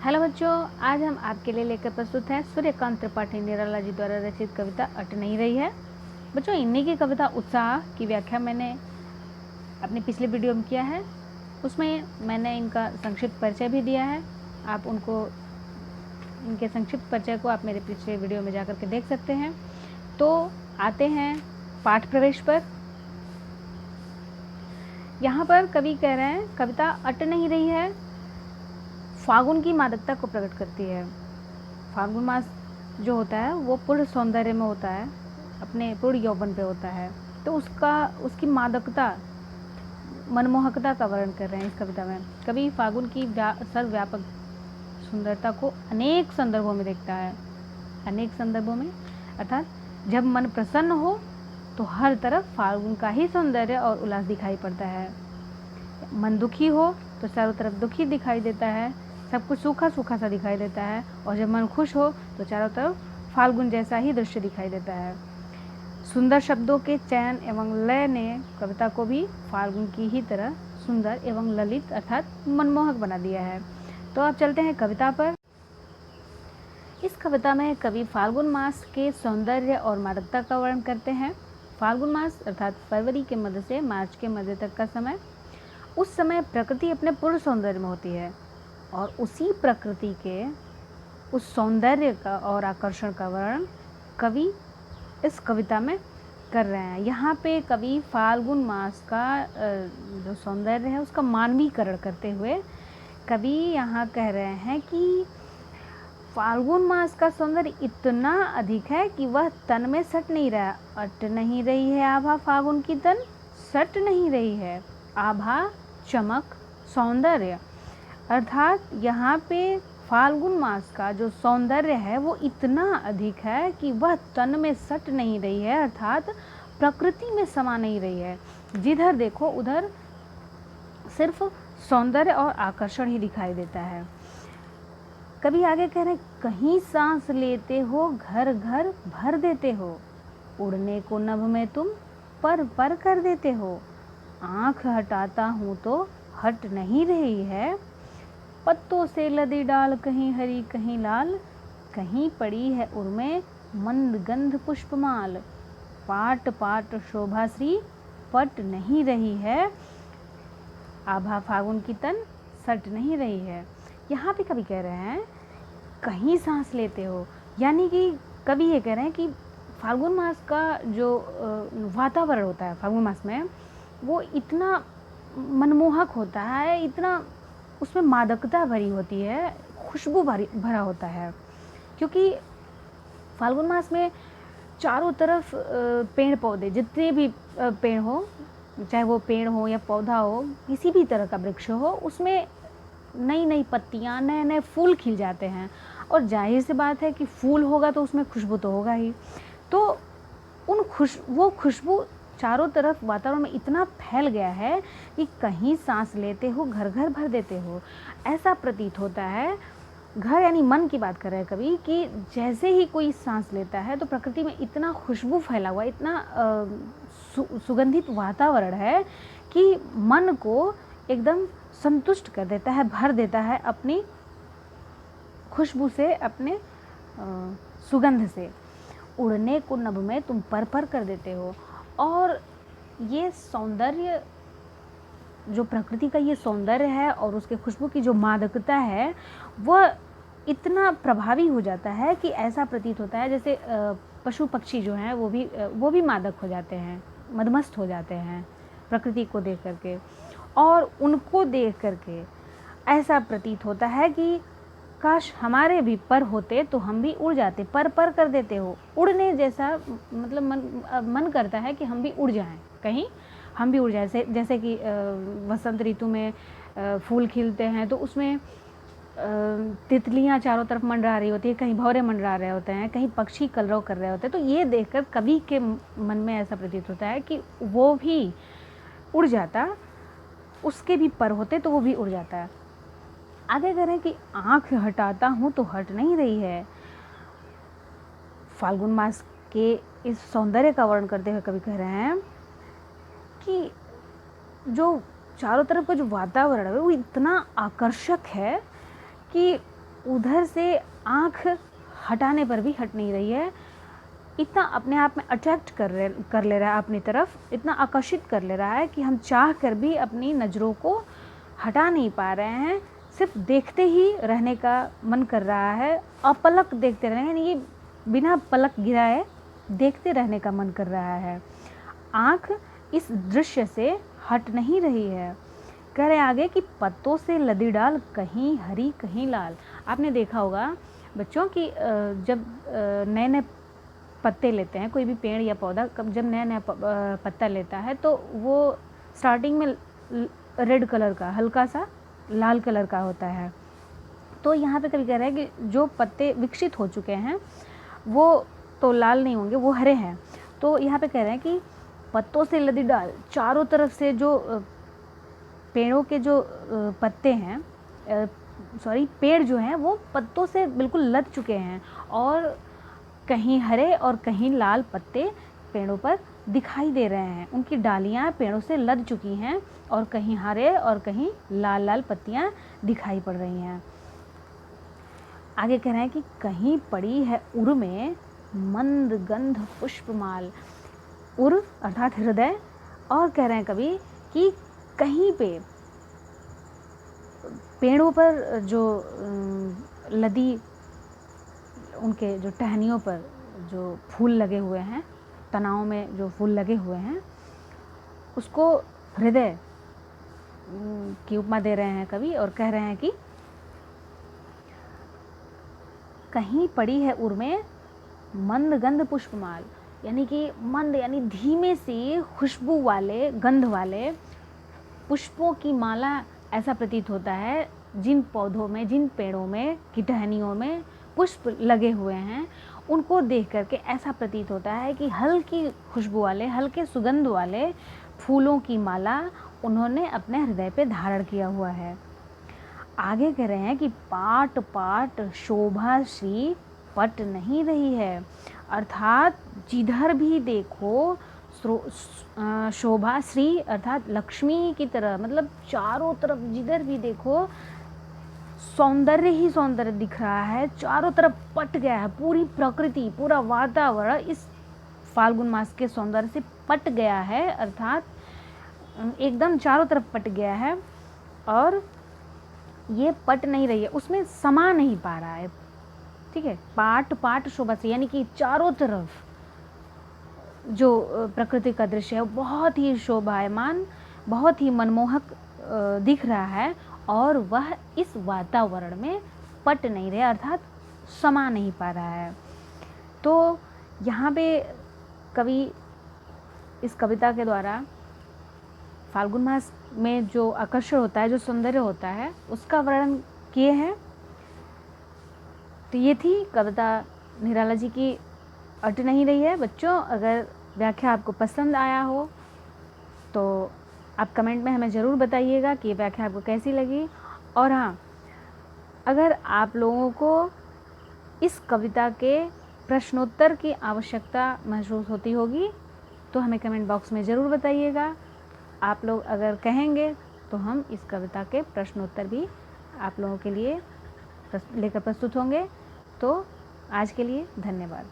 Hello बच्चों, आज हम आपके लिए लेकर प्रस्तुत हैं सूर्यकांत त्रिपाठी निराला जी द्वारा रचित कविता अट नहीं रही है। बच्चों, इन्हीं की कविता उत्साह की व्याख्या मैंने अपनी पिछले वीडियो में किया है। उसमें मैंने इनका संक्षिप्त परिचय भी दिया है। आप इनके संक्षिप्त परिचय को आप मेरे पिछले वीडियो में जाकर के देख सकते हैं। तो आते हैं पाठ प्रवेश पर। यहाँ पर कवि कह रहे हैं, कविता अट नहीं रही है, फागुन की मादकता को प्रकट करती है। फागुन मास जो होता है वो पूर्ण सौंदर्य में होता है, अपने पूर्ण यौवन पे होता है। तो उसकी मादकता, मनमोहकता का वर्णन कर रहे हैं इस कविता में। कवि फागुन की सर्वव्यापक सुंदरता को अनेक संदर्भों में देखता है। अनेक संदर्भों में अर्थात जब मन प्रसन्न हो तो हर तरफ फागुन का ही सौंदर्य और उल्लास दिखाई पड़ता है। मन दुखी हो तो चारों तरफ दुखी दिखाई देता है, सब कुछ सूखा सूखा सा दिखाई देता है। और जब मन खुश हो तो चारों तरफ फाल्गुन जैसा ही दृश्य दिखाई देता है। सुंदर शब्दों के चयन एवं लय ने कविता को भी फाल्गुन की ही तरह सुंदर एवं ललित अर्थात मनमोहक बना दिया है। तो अब चलते हैं कविता पर। इस कविता में कवि फाल्गुन मास के सौंदर्य और मादकता का वर्णन करते हैं। फाल्गुन मास अर्थात फरवरी के मध्य से मार्च के मध्य तक का समय, उस समय प्रकृति अपने पूर्ण सौंदर्य में होती है और उसी प्रकृति के उस सौंदर्य का और आकर्षण का वर्णन कवि इस कविता में कर रहे हैं। यहाँ पे कवि फाल्गुन मास का जो सौंदर्य है उसका मानवीकरण करते हुए कवि यहाँ कह रहे हैं कि फाल्गुन मास का सौंदर्य इतना अधिक है कि वह तन में सट नहीं रहा। अट नहीं रही है आभा फागुन की तन, सट नहीं रही है आभा, चमक, सौंदर्य। अर्थात यहाँ पे फाल्गुन मास का जो सौंदर्य है वो इतना अधिक है कि वह तन में सट नहीं रही है, अर्थात प्रकृति में समा नहीं रही है। जिधर देखो उधर सिर्फ सौंदर्य और आकर्षण ही दिखाई देता है। कभी आगे कह रहे हैं, कहीं सांस लेते हो घर घर भर देते हो, उड़ने को नभ में तुम पर पर कर देते हो, आँख हटाता हूँ तो हट नहीं रही है, पत्तों से लदी डाल कहीं हरी कहीं लाल, कहीं पड़ी है उर्मे मंद गंध पुष्पमाल, पाट पाट शोभाश्री पट नहीं रही है, आभा फागुन की तन सट नहीं रही है। यहाँ पे कवि कह रहे हैं कहीं सांस लेते हो, यानी कि कवि ये कह रहे हैं कि फाल्गुन मास का जो वातावरण होता है फाल्गुन मास में वो इतना मनमोहक होता है, इतना उसमें मादकता भरी होती है, खुशबू भरा होता है। क्योंकि फाल्गुन मास में चारों तरफ पेड़ पौधे, जितने भी पेड़ हो, चाहे वो पेड़ हो या पौधा हो, किसी भी तरह का वृक्ष हो, उसमें नई नई पत्तियाँ, नए नए फूल खिल जाते हैं। और जाहिर सी बात है कि फूल होगा तो उसमें खुशबू तो होगा ही। तो वो खुशबू चारों तरफ वातावरण में इतना फैल गया है कि कहीं सांस लेते हो घर घर भर देते हो, ऐसा प्रतीत होता है। घर यानी मन की बात कर रहे हैं कभी, कि जैसे ही कोई सांस लेता है तो प्रकृति में इतना खुशबू फैला हुआ, इतना सुगंधित वातावरण है कि मन को एकदम संतुष्ट कर देता है, भर देता है अपनी खुशबू से, अपने सुगंध से। उड़ने को नभ में तुम पर पर कर देते हो। और ये सौंदर्य, जो प्रकृति का ये सौंदर्य है और उसके खुशबू की जो मादकता है, वह इतना प्रभावी हो जाता है कि ऐसा प्रतीत होता है जैसे पशु पक्षी जो हैं वो भी मादक हो जाते हैं, मदमस्त हो जाते हैं प्रकृति को देख करके। और उनको देख करके ऐसा प्रतीत होता है कि काश हमारे भी पर होते तो हम भी उड़ जाते। पर पर कर देते हो, उड़ने जैसा, मतलब मन करता है कि हम भी उड़ जाएं, कहीं हम भी उड़ जाए। जैसे कि वसंत ऋतु में फूल खिलते हैं तो उसमें तितलियां चारों तरफ मंडरा रही होती है, कहीं भौरे मंडरा रहे होते हैं, कहीं पक्षी कलरव कर रहे होते हैं। तो ये देखकर कवि के मन में ऐसा प्रतीत होता है कि वो भी उड़ जाता, उसके भी पर होते तो वो भी उड़ जाता है। आगे कह रहे हैं कि आँख हटाता हूँ तो हट नहीं रही है। फाल्गुन मास के इस सौंदर्य का वर्णन करते हुए कवि कह रहे हैं कि जो चारों तरफ का जो वातावरण है वो इतना आकर्षक है कि उधर से आँख हटाने पर भी हट नहीं रही है। इतना अपने आप में अट्रैक्ट कर ले रहा है अपनी तरफ, इतना आकर्षित कर ले रहा है कि हम चाह कर भी अपनी नज़रों को हटा नहीं पा रहे हैं। सिर्फ देखते ही रहने का मन कर रहा है, अपलक देखते रहने, यानी ये बिना पलक गिराए देखते रहने का मन कर रहा है। आँख इस दृश्य से हट नहीं रही है। कह रहे आगे कि पत्तों से लदी डाल, कहीं हरी कहीं लाल। आपने देखा होगा बच्चों की जब नए नए पत्ते लेते हैं कोई भी पेड़ या पौधा, जब नया नया पत्ता लेता है तो वो स्टार्टिंग में रेड कलर का, हल्का सा लाल कलर का होता है। तो यहाँ पे कभी कह रहा है कि जो पत्ते विकसित हो चुके हैं वो तो लाल नहीं होंगे, वो हरे हैं। तो यहाँ पे कह रहे हैं कि पत्तों से लदी डाल, चारों तरफ से जो पेड़ों के जो पत्ते हैं, पेड़ जो हैं वो पत्तों से बिल्कुल लद चुके हैं और कहीं हरे और कहीं लाल पत्ते पेड़ों पर दिखाई दे रहे हैं। उनकी डालियाँ पेड़ों से लद चुकी हैं और कहीं हरे और कहीं लाल लाल पत्तियाँ दिखाई पड़ रही हैं। आगे कह रहे हैं कि कहीं पड़ी है उर में मंद गंध पुष्पमाल। उर अर्थात हृदय। और कह रहे हैं कभी कि कहीं पे पेड़ों पर जो लदी, उनके जो टहनियों पर जो फूल लगे हुए हैं, तनाओं में जो फूल लगे हुए हैं, उसको हृदय की उपमा दे रहे हैं कवि और कह रहे हैं कि कहीं पड़ी है उर में मंद गंध पुष्पमाल, यानी कि मंद यानी धीमे से खुशबू वाले, गंध वाले पुष्पों की माला। ऐसा प्रतीत होता है जिन पौधों में, जिन पेड़ों में की टहनियों में पुष्प लगे हुए हैं, उनको देख करके ऐसा प्रतीत होता है कि हल्की खुशबू वाले, हल्के सुगंध वाले फूलों की माला उन्होंने अपने हृदय पे धारण किया हुआ है। आगे कह रहे हैं कि पाट पाट शोभा श्री पट नहीं रही है, अर्थात जिधर भी देखो शोभा श्री अर्थात लक्ष्मी की तरह, मतलब चारों तरफ जिधर भी देखो सौंदर्य ही सौंदर्य दिख रहा है, चारों तरफ पट गया है। पूरी प्रकृति, पूरा वातावरण इस फाल्गुन मास के सौंदर्य से पट गया है, अर्थात एकदम चारों तरफ पट गया है और ये पट नहीं रही है, उसमें समा नहीं पा रहा है। ठीक है, पाट पाट शोभा से, यानी कि चारों तरफ जो प्रकृति का दृश्य है बहुत ही शोभायमान, बहुत ही मनमोहक दिख रहा है और वह इस वातावरण में पट नहीं रहा, अर्थात समा नहीं पा रहा है। तो यहाँ पे कवि इस कविता के द्वारा फाल्गुन मास में जो आकर्षण होता है, जो सौंदर्य होता है, उसका वर्णन किए हैं। तो ये थी कविता निराला जी की अट नहीं रही है। बच्चों, अगर व्याख्या आपको पसंद आया हो तो आप कमेंट में हमें ज़रूर बताइएगा कि ये व्याख्या आपको कैसी लगी। और हाँ, अगर आप लोगों को इस कविता के प्रश्नोत्तर की आवश्यकता महसूस होती होगी तो हमें कमेंट बॉक्स में ज़रूर बताइएगा। आप लोग अगर कहेंगे तो हम इस कविता के प्रश्नोत्तर भी आप लोगों के लिए लेकर प्रस्तुत होंगे। तो आज के लिए धन्यवाद।